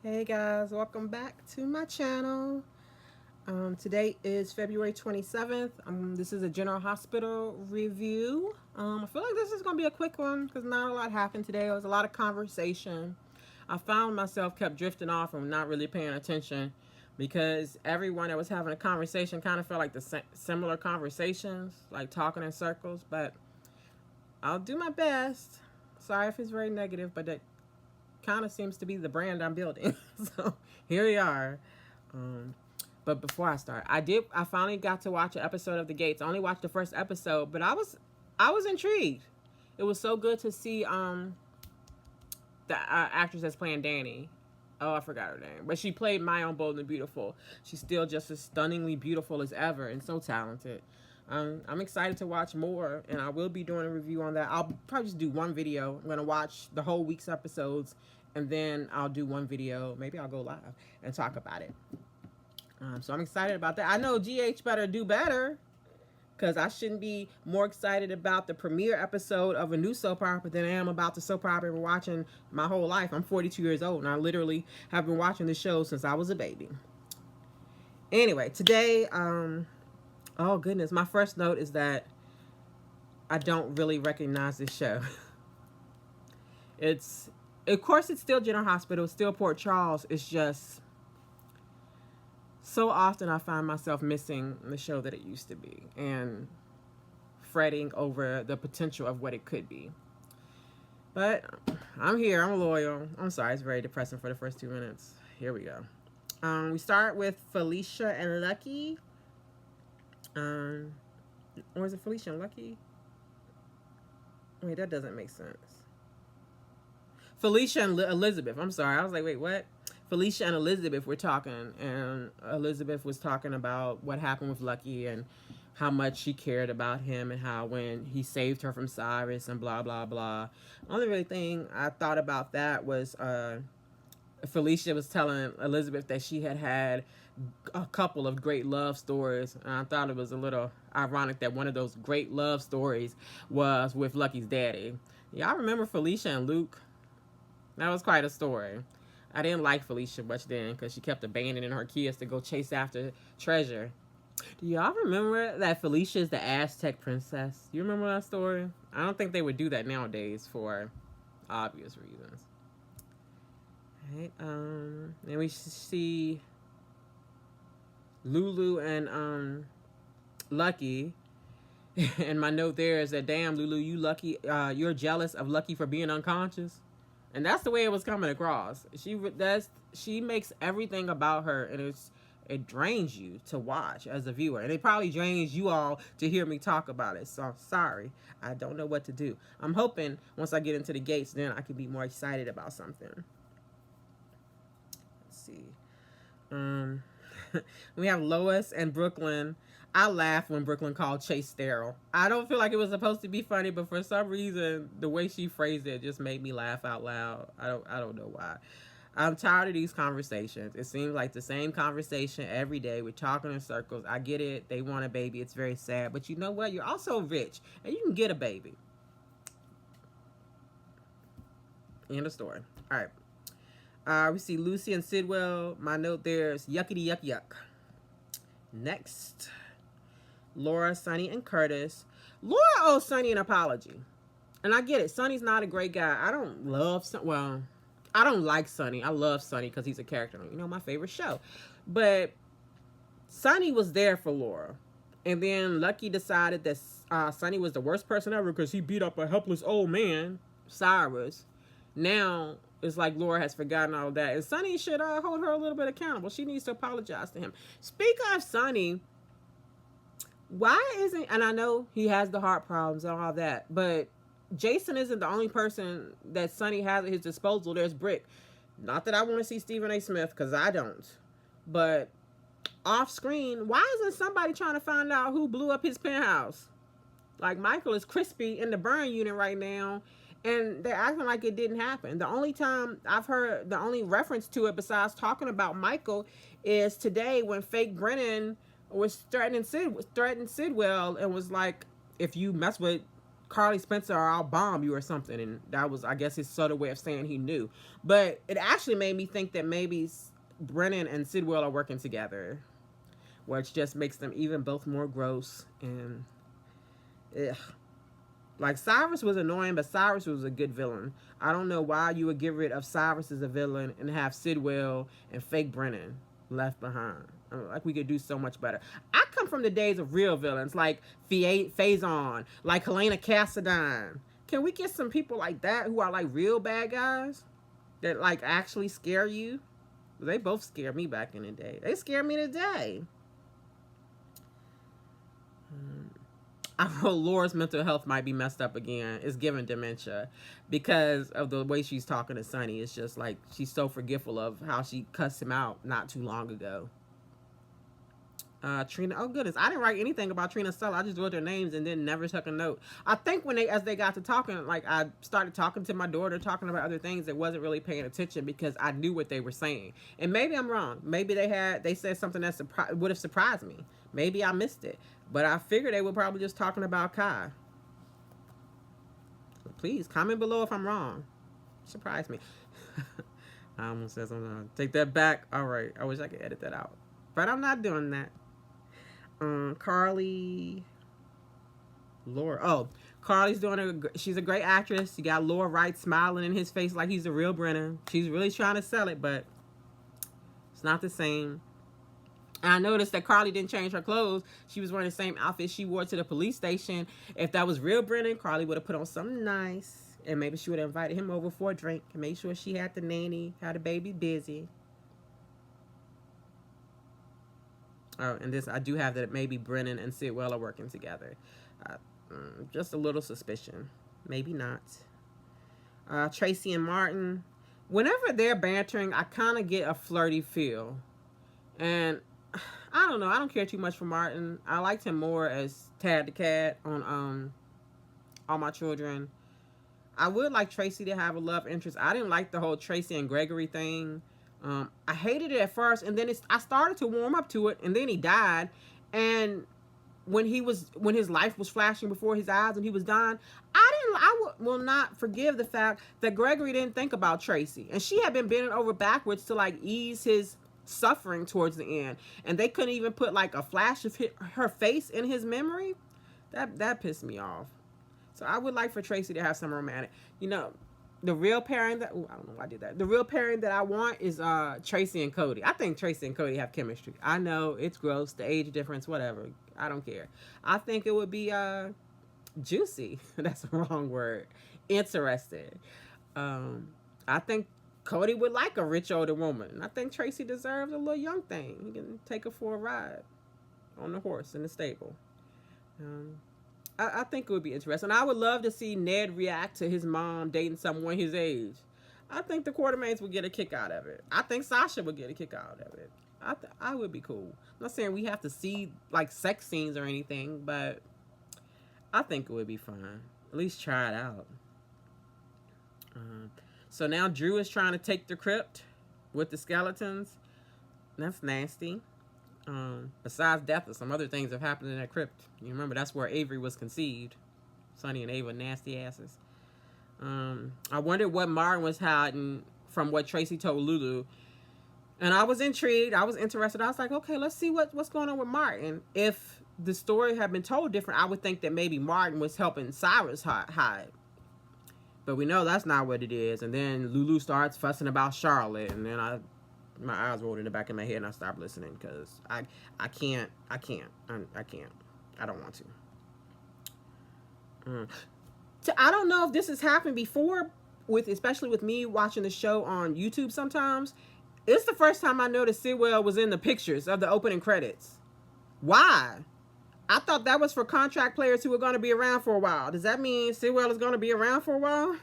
Hey guys, welcome back to my channel. Today is February 27th. This is a General Hospital review. I feel like this is going to be a quick one because not a lot happened today. It was a lot of conversation. I found myself kept drifting off and not really paying attention because everyone that was having a conversation kind of felt like the similar conversations, like talking in circles, but I'll do my best. Sorry if it's very negative, but that kind of seems to be the brand I'm building. So here we are. But before I start, I finally got to watch an episode of The Gates. I only watched the first episode, but I was intrigued. It was so good to see the actress that's playing Danny. Oh, I forgot her name, but she played Mayim Bold and Beautiful. She's still just as stunningly beautiful as ever and so talented. I'm excited to watch more, and I will be doing a review on that. I'll probably just do one video. I'm gonna watch the whole week's episodes, and then I'll do one video. Maybe I'll go live and talk about it. So I'm excited about that. I know GH better do better, because I shouldn't be more excited about the premiere episode of a new soap opera than I am about the soap opera I've been watching my whole life. I'm 42 years old, and I literally have been watching this show since I was a baby. Anyway, today, oh goodness, my first note is that I don't really recognize this show. Of course, it's still General Hospital, it's still Port Charles. It's just so often I find myself missing the show that it used to be and fretting over the potential of what it could be. But I'm here. I'm loyal. I'm sorry. It's very depressing for the first 2 minutes. Here we go. We start with Felicia and Lucky. Or is it Felicia and Lucky? Wait, that doesn't make sense. Felicia and Elizabeth. I'm sorry. I was like, wait, what? Felicia and Elizabeth were talking, and Elizabeth was talking about what happened with Lucky and how much she cared about him and how when he saved her from Cyrus and blah, blah, blah. The only really thing I thought about that was Felicia was telling Elizabeth that she had a couple of great love stories, and I thought it was a little ironic that one of those great love stories was with Lucky's daddy. Y'all remember Felicia and Luke? That was quite a story. I didn't like Felicia much then because she kept abandoning her kids to go chase after treasure. Do y'all remember that Felicia is the Aztec princess? You remember that story? I don't think they would do that nowadays for obvious reasons. Right, then we see Lulu and Lucky. And my note there is that, damn, Lulu, you lucky, you're jealous of Lucky for being unconscious. And that's the way it was coming across. She makes everything about her, and it drains you to watch as a viewer, and it probably drains you all to hear me talk about it. So sorry, I don't know what to do. I'm hoping once I get into the Gates, then I can be more excited about something. Let's see. We have Lois and Brooklyn. I laughed when Brooklyn called Chase sterile. I don't feel like it was supposed to be funny, but for some reason, the way she phrased it just made me laugh out loud. I don't know why. I'm tired of these conversations. It seems like the same conversation every day. We're talking in circles. I get it. They want a baby. It's very sad. But you know what? You're also rich, and you can get a baby. End of story. All right. We see Lucy and Sidwell. My note there is yuckity yuck yuck. Next. Laura, Sonny, and Curtis. Laura owes Sonny an apology. And I get it. Sonny's not a great guy. I don't like Sonny. I love Sonny because he's a character. You know, my favorite show. But Sonny was there for Laura. And then Lucky decided that Sonny was the worst person ever because he beat up a helpless old man, Cyrus. Now, it's like Laura has forgotten all of that. And Sonny should hold her a little bit accountable. She needs to apologize to him. Speaking of Sonny, why isn't, and I know he has the heart problems and all that, but Jason isn't the only person that Sonny has at his disposal. There's Brick. Not that I want to see Stephen A. Smith, because I don't. But off screen, why isn't somebody trying to find out who blew up his penthouse? Like, Michael is crispy in the burn unit right now, and they're acting like it didn't happen. The only time I've heard, the only reference to it besides talking about Michael is today when fake Brennan was threatening Sidwell and was like, if you mess with Carly Spencer, or I'll bomb you or something. And that was, I guess, his subtle way of saying he knew. But it actually made me think that maybe Brennan and Sidwell are working together, which just makes them even both more gross. And ugh. Like, Cyrus was annoying, but Cyrus was a good villain. I don't know why you would get rid of Cyrus as a villain and have Sidwell and fake Brennan left behind. Like, we could do so much better. I come from the days of real villains, like Faison, like Helena Cassadine. Can we get some people like that who are, like, real bad guys? That, like, actually scare you? They both scared me back in the day. They scare me today. I wrote Laura's mental health might be messed up again. It's given dementia because of the way she's talking to Sonny. It's just like she's so forgetful of how she cussed him out not too long ago. Trina, oh goodness, I didn't write anything about Trina Stella. I just wrote their names and then never took a note. I think as they got to talking, like, I started talking to my daughter, talking about other things that wasn't really paying attention because I knew what they were saying. And maybe I'm wrong. Maybe they said something that would have surprised me. Maybe I missed it. But I figured they were probably just talking about Kai. Please comment below if I'm wrong. Surprise me. I almost said something. Take that back. All right. I wish I could edit that out. But I'm not doing that. Carly. Laura. Oh, Carly's she's a great actress. You got Laura Wright smiling in his face like he's a real Brennan. She's really trying to sell it, but it's not the same. And I noticed that Carly didn't change her clothes. She was wearing the same outfit she wore to the police station. If that was real Brennan, Carly would have put on something nice. And maybe she would have invited him over for a drink. And made sure she had the nanny, had the baby busy. Oh, and this, I do have that maybe Brennan and Sidwell are working together. Just a little suspicion. Maybe not. Tracy and Martin. Whenever they're bantering, I kind of get a flirty feel. And I don't know. I don't care too much for Martin. I liked him more as Tad the Cat on All My Children. I would like Tracy to have a love interest. I didn't like the whole Tracy and Gregory thing. I hated it at first, and then I started to warm up to it, and then he died. And when his life was flashing before his eyes and he was dying, I will not forgive the fact that Gregory didn't think about Tracy, and she had been bending over backwards to, like, ease his suffering towards the end, and they couldn't even put, like, a flash of her face in his memory. That pissed me off. So I would like for Tracy to have some romantic, the real pairing that, I don't know why I did that. The real pairing that I want is Tracy and Cody. I think Tracy and Cody have chemistry. I know it's gross, the age difference, whatever. I don't care. I think it would be juicy. That's the wrong word. Interesting. I think Cody would like a rich older woman. I think Tracy deserves a little young thing. He can take her for a ride on the horse in the stable. I think it would be interesting. I would love to see Ned react to his mom dating someone his age. I think the Quartermains would get a kick out of it. I think Sasha would get a kick out of it. I would be cool. I'm not saying we have to see, like, sex scenes or anything, but I think it would be fun. At least try it out. So now Drew is trying to take the crypt with the skeletons. That's nasty. Besides death, some other things have happened in that crypt. You remember, that's where Avery was conceived. Sonny and Ava, nasty asses. I wondered what Martin was hiding from what Tracy told Lulu. And I was intrigued. I was interested. I was like, okay, let's see what's going on with Martin. If the story had been told different, I would think that maybe Martin was helping Cyrus hide. But we know that's not what it is. And then Lulu starts fussing about Charlotte. And then my eyes rolled in the back of my head and I stopped listening because I can't. I don't want to. I don't know if this has happened before, especially with me watching the show on YouTube sometimes. It's the first time I noticed Sidwell was in the pictures of the opening credits. Why? I thought that was for contract players who were going to be around for a while. Does that mean Sidwell is going to be around for a while?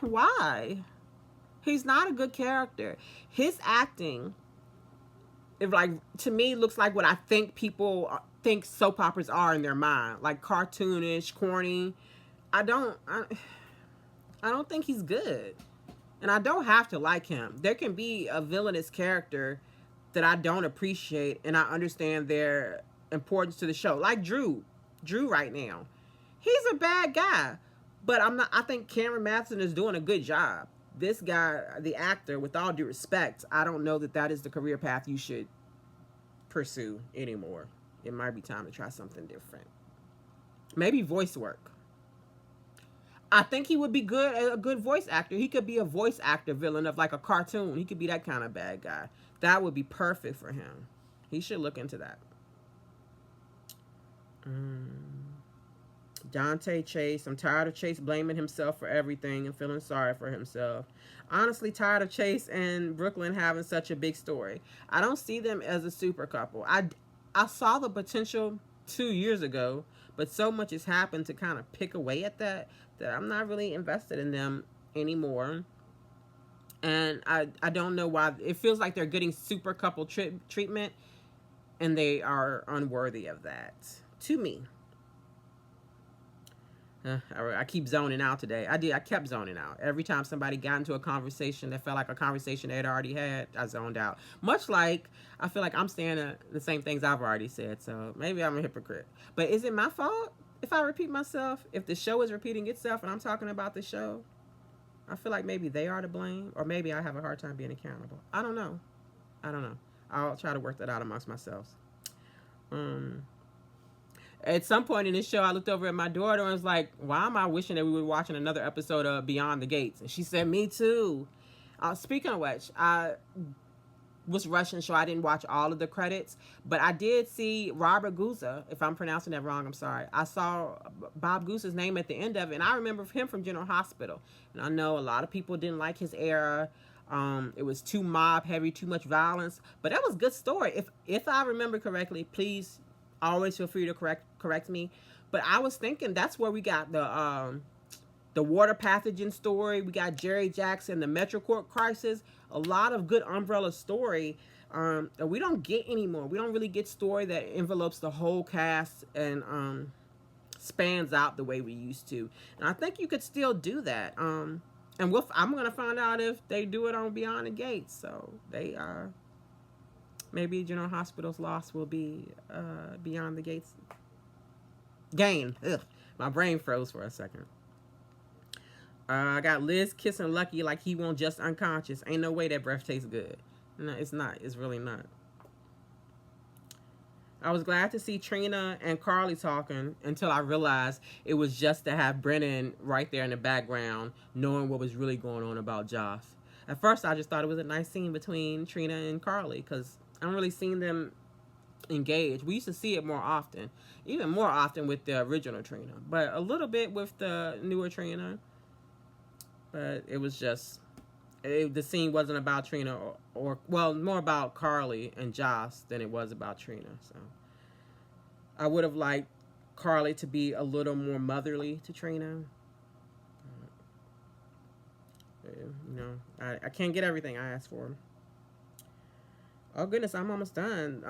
Why? He's not a good character. His acting, to me, looks like what I think people think soap operas are in their mind, like cartoonish, corny. I don't think he's good, and I don't have to like him. There can be a villainous character that I don't appreciate, and I understand their importance to the show, like Drew right now. He's a bad guy, but I'm not. I think Cameron Mathison is doing a good job. This guy, the actor, with all due respect, I don't know that that is the career path you should pursue anymore. It might be time to try something different. Maybe voice work. I think he would be good, a good voice actor. He could be a voice actor villain of like a cartoon. He could be that kind of bad guy. That would be perfect for him. He should look into that. Dante Chase. I'm tired of Chase blaming himself for everything and feeling sorry for himself. Honestly, tired of Chase and Brooklyn having such a big story. I don't see them as a super couple. I saw the potential 2 years ago, but so much has happened to kind of pick away at that I'm not really invested in them anymore. And I don't know why. It feels like they're getting super couple treatment, and they are unworthy of that to me. I keep zoning out today. I kept zoning out. Every time somebody got into a conversation that felt like a conversation they had already had, I zoned out. Much like I feel like I'm saying the same things I've already said. So maybe I'm a hypocrite. But is it my fault if I repeat myself? If the show is repeating itself and I'm talking about the show, I feel like maybe they are to blame, or maybe I have a hard time being accountable. I don't know. I'll try to work that out amongst myself. At some point in this show, I looked over at my daughter and was like, why am I wishing that we were watching another episode of Beyond the Gates? And she said, me too. Speaking of which, I was rushing, so I didn't watch all of the credits, but I did see Robert Guzza. If I'm pronouncing that wrong, I'm sorry. I saw Bob Guzza's name at the end of it, and I remember him from General Hospital. And I know a lot of people didn't like his era. It was too mob heavy, too much violence, but that was a good story. If I remember correctly, please always feel free to correct me. But I was thinking that's where we got the water pathogen story. We got Jerry Jackson, the MetroCorp crisis. A lot of good umbrella story that we don't get anymore. We don't really get story that envelopes the whole cast and spans out the way we used to. And I think you could still do that. And I'm gonna find out if they do it on Beyond the Gates. So they are. Maybe General Hospital's loss will be Beyond the Gates gain. Ugh, my brain froze for a second. I got Liz kissing Lucky like he won't just unconscious. Ain't no way that breath tastes good. No, it's not. It's really not. I was glad to see Trina and Carly talking until I realized it was just to have Brennan right there in the background knowing what was really going on about Joss. At first, I just thought it was a nice scene between Trina and Carly because I haven't really seen them engage. We used to see it more often, even more often with the original Trina, but a little bit with the newer Trina. But it was just, the scene wasn't about Trina or more about Carly and Joss than it was about Trina. So I would have liked Carly to be a little more motherly to Trina. I can't get everything I asked for. Oh goodness, I'm almost done.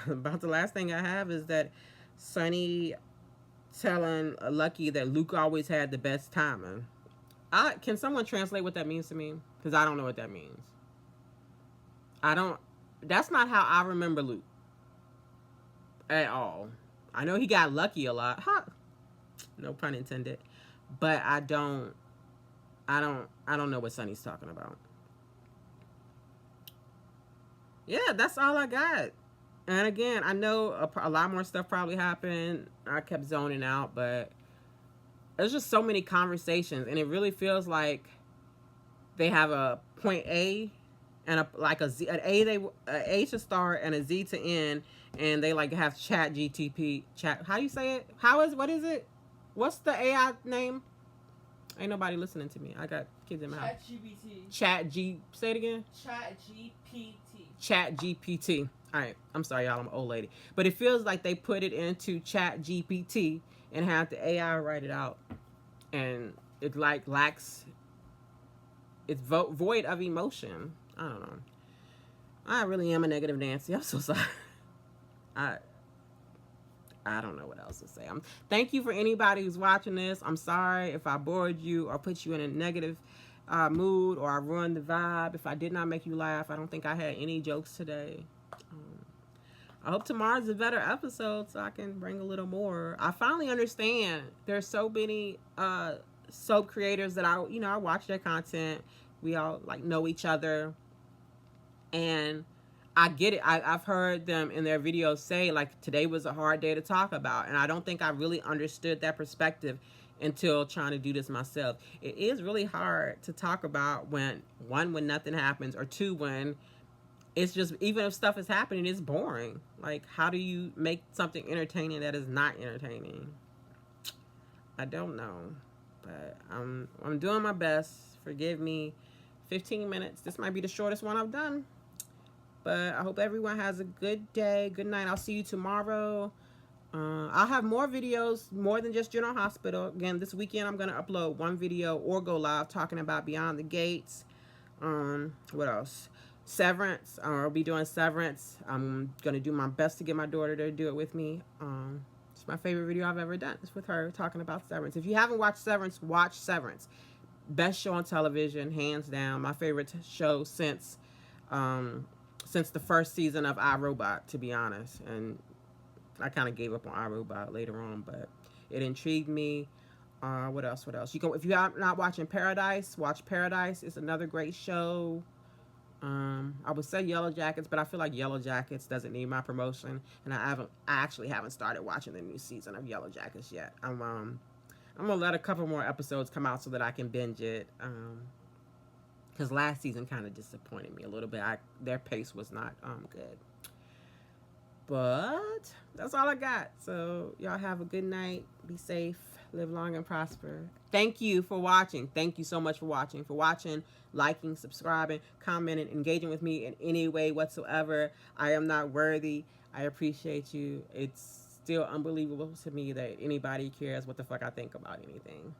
About the last thing I have is that Sonny telling Lucky that Luke always had the best timing. Can someone translate what that means to me? Because I don't know what that means. That's not how I remember Luke. At all. I know he got lucky a lot. Huh. No pun intended. But I don't know what Sonny's talking about. Yeah, that's all I got. And again, I know a lot more stuff probably happened. I kept zoning out, but there's just so many conversations, and it really feels like they have a point A and a Z, an A to start and a Z to end, and they like have chat. How do you say it? What is it? What's the AI name? Ain't nobody listening to me. I got kids in my house. Say it again. Chat GPT. All right. I'm sorry, y'all. I'm an old lady. But it feels like they put it into Chat GPT and have the AI write it out. And it like lacks, it's void of emotion. I don't know. I really am a negative Nancy. I'm so sorry. I don't know what else to say. Thank you for anybody who's watching this. I'm sorry if I bored you or put you in a negative mood, or I ruined the vibe. If I did not make you laugh, I don't think I had any jokes today. I hope tomorrow's a better episode so I can bring a little more. I finally understand there's so many soap creators that I watch their content. We all like know each other, and I get it. I've heard them in their videos say like today was a hard day to talk about, and I don't think I really understood that perspective until trying to do this myself. It is really hard to talk about when nothing happens, or two, when it's just, even if stuff is happening, it's boring. Like, how do you make something entertaining that is not entertaining? I don't know, but I'm doing my best. Forgive me. 15 minutes. This might be the shortest one I've done. But I hope everyone has a good day. Good night. I'll see you tomorrow. I'll have more videos, more than just General Hospital. Again, this weekend I'm going to upload one video or go live talking about Beyond the Gates. What else? Severance. I'll be doing Severance. I'm going to do my best to get my daughter to do it with me. It's my favorite video I've ever done. It's with her talking about Severance. If you haven't watched Severance, watch Severance. Best show on television, hands down. My favorite show since the first season of iRobot, to be honest. And I kind of gave up on iRobot later on, but it intrigued me. What else? You can, if you are not watching Paradise, watch Paradise. It's another great show. I would say Yellow Jackets, but I feel like Yellow Jackets doesn't need my promotion, and I actually haven't started watching the new season of Yellow Jackets yet. I'm gonna let a couple more episodes come out so that I can binge it. Because last season kind of disappointed me a little bit. Their pace was not good. But that's all I got. So y'all have a good night. Be safe. Live long and prosper. Thank you for watching. Thank you so much for watching. Liking, subscribing, commenting, engaging with me in any way whatsoever. I am not worthy. I appreciate you. It's still unbelievable to me that anybody cares what the fuck I think about anything.